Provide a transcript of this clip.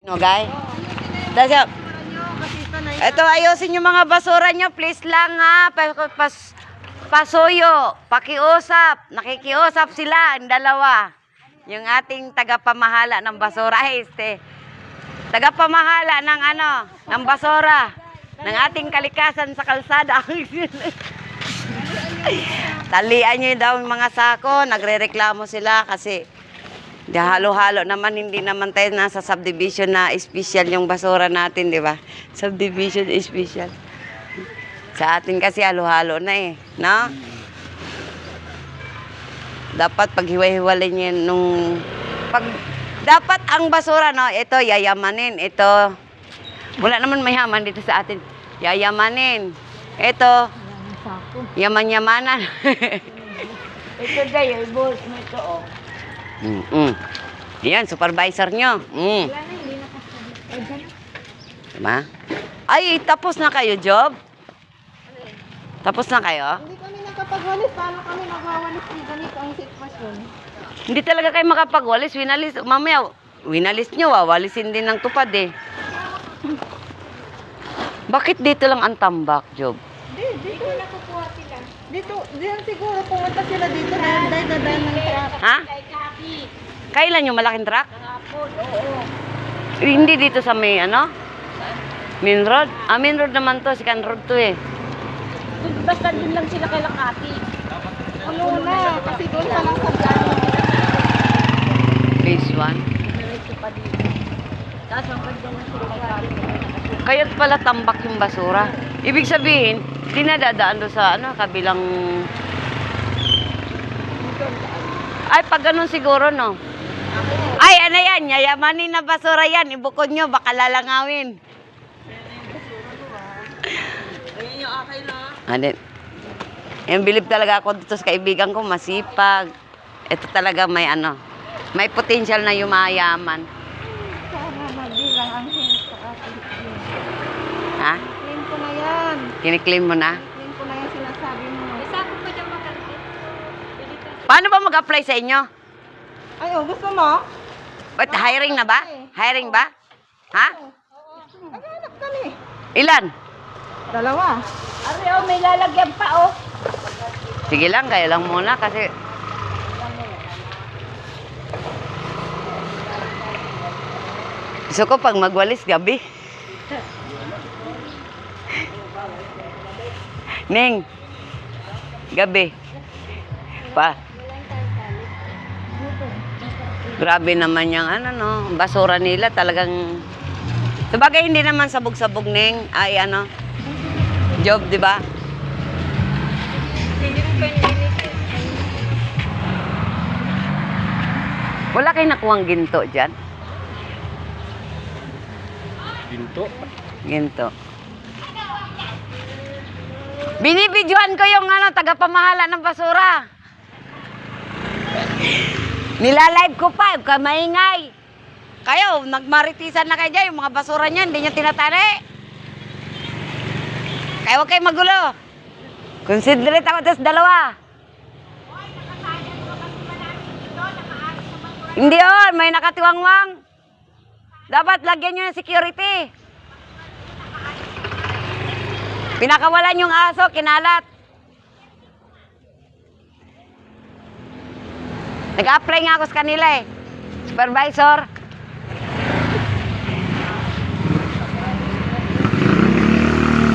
No, guys. Tapos, ito, ayusin yung mga basura nyo. Please lang, ha. Pasuyo. Pakiusap. Nakikiusap sila, ang dalawa. Yung ating tagapamahala ng basura. Tagapamahala ng ng basura. Ng ating kalikasan sa kalsada. Talian nyo daw yung mga sako. Nagre-reklamo sila kasi halo-halo naman, hindi naman tayo nasa subdivision na special yung basura natin, di ba? Subdivision special. Sa atin kasi halo-halo na no? Dapat paghiwa-hiwalay niyo dapat ang basura, no? Ito, yayamanin. Ito, wala naman mayaman dito sa atin. Yayamanin. Ito, yaman-yamanan. Ito dayo, boss mo ito, oh. Yan, supervisor nyo. Wala na, hindi nakasabi. Diba? Ay, tapos na kayo, job? Tapos na kayo? Hindi kami nakapagwalis. Paano kami magwawalis kung ganito ang sitwasyon? Hindi talaga kayo makapagwalis. Winalis. Mamaya, winalis nyo. Wawalisin din ng tupad Bakit dito lang ang tambak, job? Dito nakukuha sila. Dito, diyan siguro pumunta sila dito na yung dadaan ng truck. Ha? Kailan yung malaking truck? Kahapon, oo. Hindi dito sa may main road? Main road naman to. Second road to Basta dun lang sila kay Lakati. Ano na, kasi doon pa lang sa plano. Phase 1. Diretso pa dito. Tapos ang ganda na sila kay Lakati. Kaya't pala tambak yung basura. Ibig sabihin, dinadadaan doon sa kabilang... Ay, pag ganun siguro, no? Ay, ano yan? Yayamanin na basura yan. Ibukod nyo, baka lalangawin. Ayan yung akay na. Yung bilib talaga ako dito sa kaibigan ko, masipag. Ito talaga may may potential na yumayaman. Sana magbilang ang hint sa akin. Ha? Claim ko na yan. Kiniklaim mo na? Claim ko na yan sinasabi mo. Isa ko pa dyan makarapit. Paano ba mag-apply sa inyo? Ay, gusto mo? Ba't hiring na ba? Hiring ba? Ha? Naghanap kami. Ilan? Dalawa. Ari, may lalagyan pa, Sige lang, kayo lang muna kasi... Gusto ko pag magwalis gabi. Ning, gabi. Grabe naman yung basura nila talagang... Sabagay hindi naman sabog-sabog, Ning. Ay job, di ba? Wala kayo nakuhang ginto dyan? Ginto? Ginto. Binibidyohan ko yung tagapamahala ng basura. Nilalive ko pa, maingay. Kayo, nagmaritisan na kayo dyan, yung mga basura niyan, hindi nyo tinatari. Kaya huwag kayo magulo. Considerate ako sa dalawa. Hindi yun, may nakatiwangwang. Dapat lagyan nyo ng security. Pinakawalan yung aso, kinalat. Nag-apply nga ako sa kanila Supervisor.